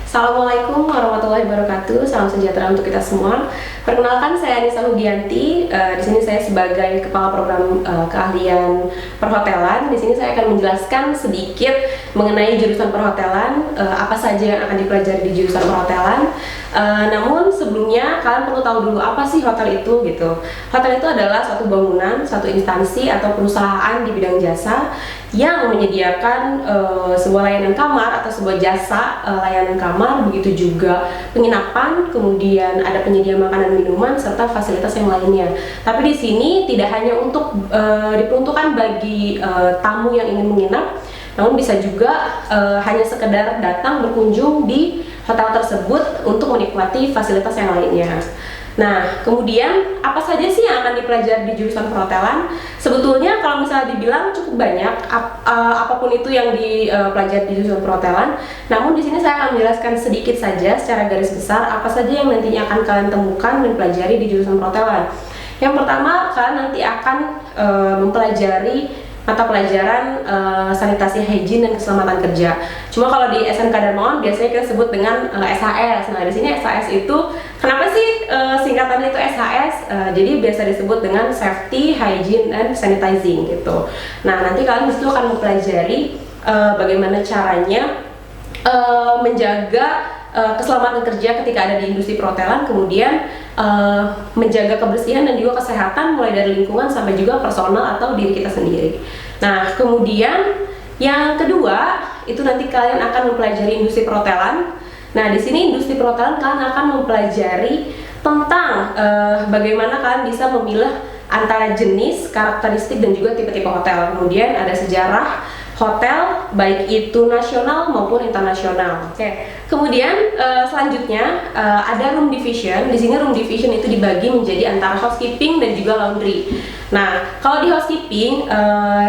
Assalamualaikum warahmatullahi wabarakatuh. Salam sejahtera untuk kita semua. Perkenalkan, saya Anissa Hudianti. Di sini saya sebagai kepala program keahlian perhotelan. Di sini saya akan menjelaskan sedikit mengenai jurusan perhotelan, apa saja yang akan dipelajari di jurusan perhotelan. Namun sebelumnya kalian perlu tahu dulu apa sih hotel itu gitu. Hotel itu adalah suatu bangunan, suatu instansi atau perusahaan di bidang jasa yang menyediakan sebuah layanan kamar atau sebuah jasa layanan kamar, begitu juga penginapan, kemudian ada penyedia makanan minuman serta fasilitas yang lainnya. Tapi di sini tidak hanya untuk diperuntukkan bagi tamu yang ingin menginap, namun bisa juga hanya sekedar datang berkunjung di hotel tersebut untuk menikmati fasilitas yang lainnya. Nah, kemudian apa saja sih yang akan dipelajari di jurusan perhotelan? Sebetulnya kalau misalnya dibilang cukup banyak apapun itu yang dipelajari di jurusan perhotelan. Namun di sini saya akan menjelaskan sedikit saja secara garis besar apa saja yang nantinya akan kalian temukan dan pelajari di jurusan perhotelan. Yang pertama, kalian nanti akan mempelajari mata pelajaran sanitasi, hygiene, dan keselamatan kerja. Cuma kalau di SMK Darmawan biasanya kita sebut dengan SHS. Nah, di sini SHS itu kenapa sih singkatannya itu SHS? Jadi biasa disebut dengan safety, hygiene, and sanitizing gitu. Nah, nanti kalian disitu akan mempelajari bagaimana caranya menjaga keselamatan kerja ketika ada di industri perhotelan, kemudian menjaga kebersihan dan juga kesehatan mulai dari lingkungan sampai juga personal atau diri kita sendiri. Nah, kemudian yang kedua itu nanti kalian akan mempelajari industri perhotelan. Nah, di sini industri perhotelan kalian akan mempelajari tentang bagaimana kalian bisa memilah antara jenis, karakteristik, dan juga tipe-tipe hotel. Kemudian ada sejarah hotel, baik itu nasional maupun internasional. Oke. Kemudian selanjutnya ada room division. Di sini room division itu dibagi menjadi antara housekeeping dan juga laundry. Nah, kalau di housekeeping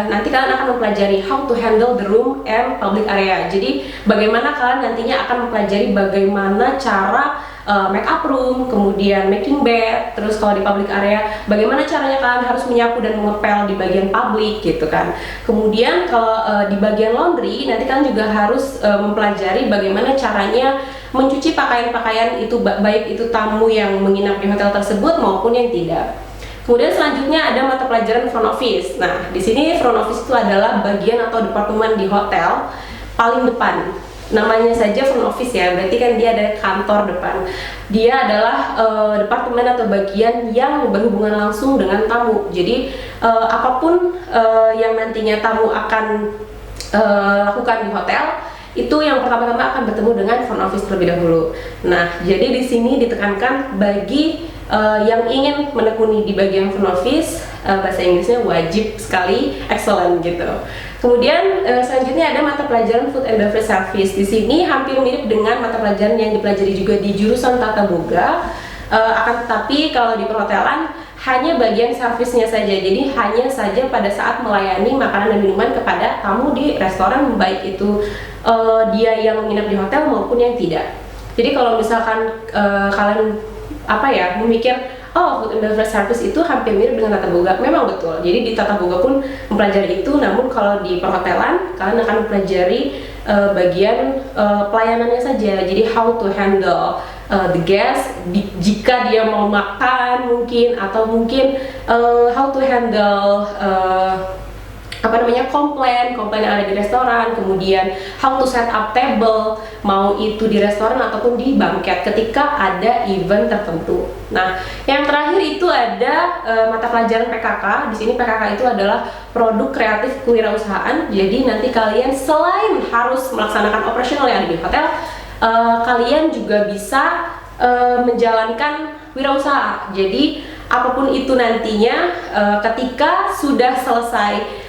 nanti kalian akan mempelajari how to handle the room and public area. Jadi bagaimana kalian nantinya akan mempelajari bagaimana cara make up room, kemudian making bed, terus kalau di public area bagaimana caranya kalian harus menyapu dan mengepel di bagian publik gitu kan. Kemudian kalau di bagian laundry nanti kalian juga harus mempelajari bagaimana caranya mencuci pakaian-pakaian itu, baik itu tamu yang menginap di hotel tersebut maupun yang tidak. Kemudian selanjutnya ada mata pelajaran front office. Nah, di sini front office itu adalah bagian atau departemen di hotel paling depan. Namanya saja front office ya, berarti kan dia ada kantor depan. Dia adalah departemen atau bagian yang berhubungan langsung dengan tamu. Jadi apapun yang nantinya tamu akan lakukan di hotel, itu yang pertama-tama akan bertemu dengan front office terlebih dahulu. Nah, jadi di sini ditekankan bagi yang ingin menekuni di bagian front office, bahasa Inggrisnya wajib sekali excellent gitu. Kemudian selanjutnya ada mata pelajaran food and beverage service. Di sini hampir mirip dengan mata pelajaran yang dipelajari juga di jurusan tata boga, akan tetapi kalau di perhotelan hanya bagian servisnya saja. Jadi hanya saja pada saat melayani makanan dan minuman kepada tamu di restoran, baik itu dia yang menginap di hotel maupun yang tidak. Jadi kalau misalkan kalian memikir food and beverage service itu hampir mirip dengan tata boga, memang betul. Jadi di tata boga pun mempelajari itu, namun kalau di perhotelan kalian akan mempelajari bagian pelayanannya saja. Jadi how to handle the guest jika dia mau makan mungkin, atau mungkin how to handle komplain yang ada di restoran, kemudian how to set up table, mau itu di restoran ataupun di banquet ketika ada event tertentu. Nah, yang terakhir itu ada mata pelajaran PKK. Di sini PKK itu adalah produk kreatif kewirausahaan. Jadi nanti kalian selain harus melaksanakan operasional yang ada di hotel, kalian juga bisa menjalankan wirausaha. Jadi apapun itu nantinya ketika sudah selesai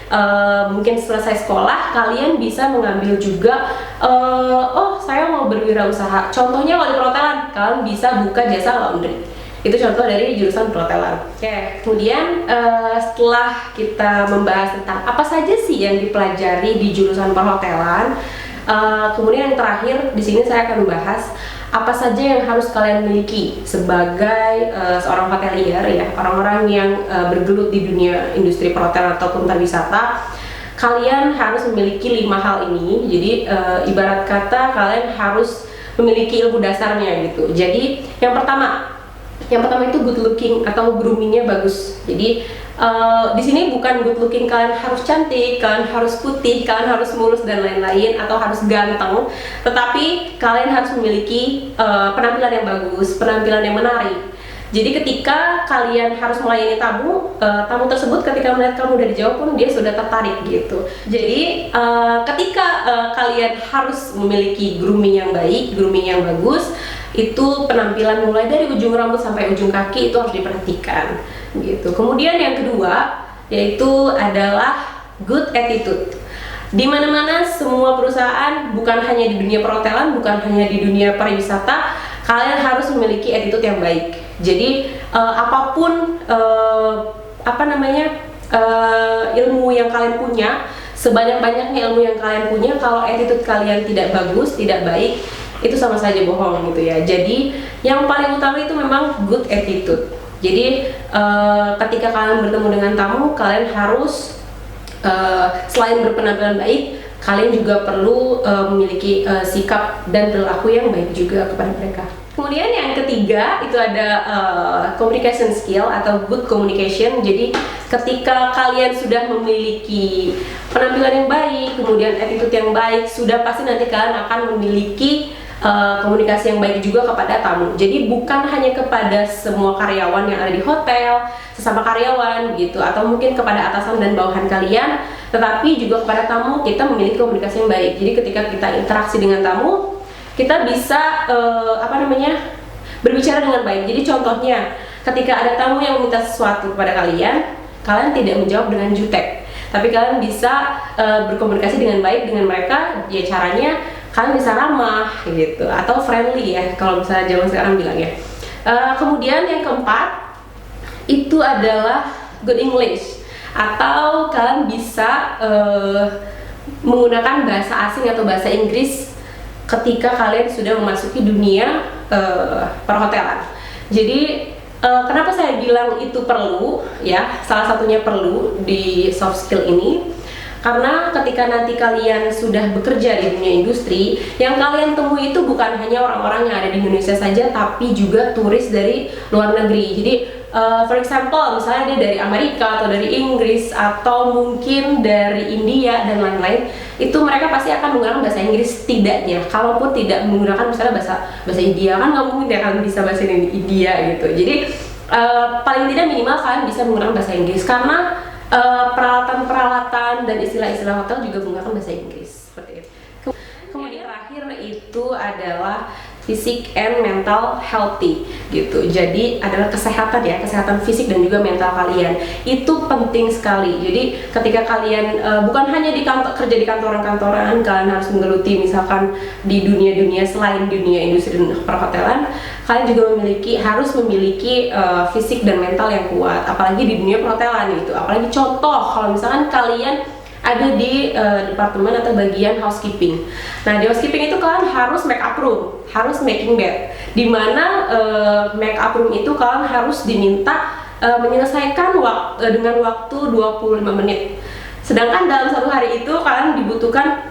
mungkin selesai sekolah, kalian bisa mengambil juga saya mau berwirausaha. Contohnya kalau di perhotelan, kalian bisa buka jasa laundry. Itu contoh dari jurusan perhotelan. Oke, kemudian setelah kita membahas tentang apa saja sih yang dipelajari di jurusan perhotelan, kemudian yang terakhir di sini saya akan membahas apa saja yang harus kalian miliki sebagai seorang hotelier ya, orang-orang yang bergelut di dunia industri perhotelan ataupun pariwisata. Kalian harus memiliki 5 hal ini. Jadi ibarat kata kalian harus memiliki ilmu dasarnya gitu. Jadi yang pertama itu good looking atau groomingnya bagus. Jadi di sini bukan good looking kalian harus cantik, kalian harus putih, kalian harus mulus dan lain-lain, atau harus ganteng, tetapi kalian harus memiliki penampilan yang bagus, penampilan yang menarik. Jadi ketika kalian harus melayani tamu, tamu tersebut ketika melihat kamu dari jauh pun dia sudah tertarik gitu. Jadi ketika kalian harus memiliki grooming yang baik, grooming yang bagus, itu penampilan mulai dari ujung rambut sampai ujung kaki itu harus diperhatikan gitu. Kemudian yang kedua yaitu adalah good attitude. Di mana-mana semua perusahaan, bukan hanya di dunia perhotelan, bukan hanya di dunia pariwisata, kalian harus memiliki attitude yang baik. Jadi apapun ilmu yang kalian punya, sebanyak-banyaknya ilmu yang kalian punya, kalau attitude kalian tidak bagus, tidak baik, itu sama saja bohong gitu ya. Jadi yang paling utama itu memang good attitude. Jadi ketika kalian bertemu dengan tamu, kalian harus selain berpenampilan baik, kalian juga perlu memiliki sikap dan perilaku yang baik juga kepada mereka. Kemudian yang ketiga itu ada communication skill atau good communication. Jadi ketika kalian sudah memiliki penampilan yang baik, kemudian attitude yang baik, sudah pasti nanti kalian akan memiliki komunikasi yang baik juga kepada tamu. Jadi bukan hanya kepada semua karyawan yang ada di hotel, sesama karyawan gitu, atau mungkin kepada atasan dan bawahan kalian, tetapi juga kepada tamu kita memiliki komunikasi yang baik. Jadi ketika kita interaksi dengan tamu, kita bisa berbicara dengan baik. Jadi contohnya, ketika ada tamu yang meminta sesuatu kepada kalian, kalian tidak menjawab dengan jutek, tapi kalian bisa berkomunikasi dengan baik dengan mereka. Ya caranya kalian bisa ramah gitu, atau friendly ya kalau misalnya zaman sekarang bilang ya. Kemudian yang keempat itu adalah good English, atau kalian bisa menggunakan bahasa asing atau bahasa Inggris ketika kalian sudah memasuki dunia perhotelan. Jadi kenapa saya bilang itu perlu ya, salah satunya perlu di soft skill ini, karena ketika nanti kalian sudah bekerja di dunia industri, yang kalian temui itu bukan hanya orang-orang yang ada di Indonesia saja, tapi juga turis dari luar negeri. Jadi for example, misalnya dia dari Amerika atau dari Inggris atau mungkin dari India dan lain-lain, itu mereka pasti akan menggunakan bahasa Inggris setidaknya. Kalaupun tidak menggunakan misalnya bahasa India, kan nggak mungkin dia akan bisa bahasa India gitu. Jadi paling tidak minimal kalian bisa menggunakan bahasa Inggris, karena peralatan-peralatan dan istilah-istilah hotel juga menggunakan bahasa Inggris seperti itu. Kemudian terakhir itu adalah fisik and mental healthy gitu. Jadi adalah kesehatan ya, kesehatan fisik dan juga mental kalian. Itu penting sekali. Jadi ketika kalian bukan hanya di kantor, kerja di kantoran-kantoran, kalian harus menggeluti misalkan di dunia-dunia selain dunia industri dan perhotelan, kalian juga harus memiliki fisik dan mental yang kuat, apalagi di dunia perhotelan gitu. Apalagi contoh kalau misalkan kalian ada di departemen atau bagian housekeeping. Nah, di housekeeping itu kalian harus make up room, harus making bed, dimana make up room itu kalian harus diminta menyelesaikan dengan waktu 25 menit. Sedangkan dalam satu hari itu kalian dibutuhkan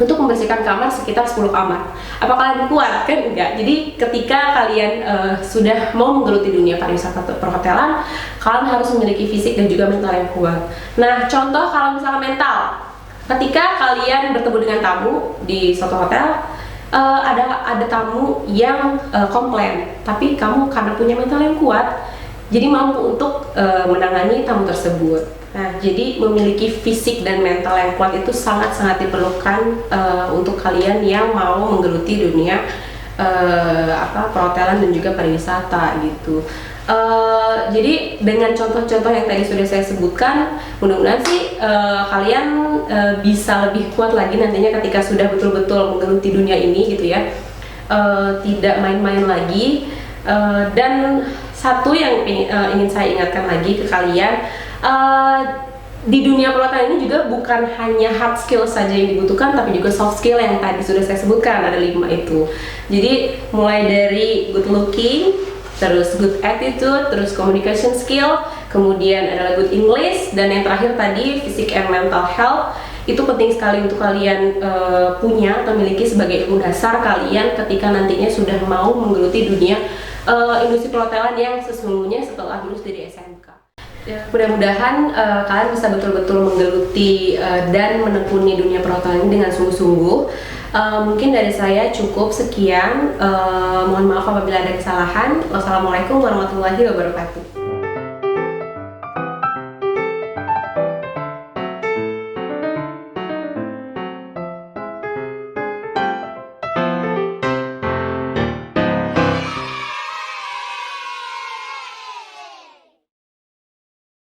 untuk membersihkan kamar sekitar 10 kamar. Apa kalian kuat? Kan enggak. Jadi ketika kalian sudah mau menggeluti dunia pariwisata atau perhotelan, kalian harus memiliki fisik dan juga mental yang kuat. Nah, contoh kalau misalnya mental, ketika kalian bertemu dengan tamu di suatu hotel, ada tamu yang komplain, tapi kamu karena punya mental yang kuat, jadi mampu untuk menangani tamu tersebut. Nah, jadi memiliki fisik dan mental yang kuat itu sangat-sangat diperlukan untuk kalian yang mau menggeluti dunia perhotelan dan juga pariwisata gitu. Jadi dengan contoh-contoh yang tadi sudah saya sebutkan, mudah-mudahan sih kalian bisa lebih kuat lagi nantinya ketika sudah betul-betul menggeluti dunia ini gitu ya. Tidak main-main lagi. Dan satu yang ingin saya ingatkan lagi ke kalian, di dunia perhotelan ini juga bukan hanya hard skill saja yang dibutuhkan, tapi juga soft skill yang tadi sudah saya sebutkan, ada 5 itu. Jadi mulai dari good looking, terus good attitude, terus communication skill, kemudian adalah good English, dan yang terakhir tadi fisik and mental health. Itu penting sekali untuk kalian punya atau miliki sebagai ilmu dasar kalian ketika nantinya sudah mau menggeluti dunia industri perhotelan yang sesungguhnya setelah lulus dari SMK. Ya, mudah-mudahan kalian bisa betul-betul menggeluti dan menekuni dunia perhotelan ini dengan sungguh-sungguh. Mungkin dari saya cukup sekian. Mohon maaf apabila ada kesalahan. Wassalamualaikum warahmatullahi wabarakatuh.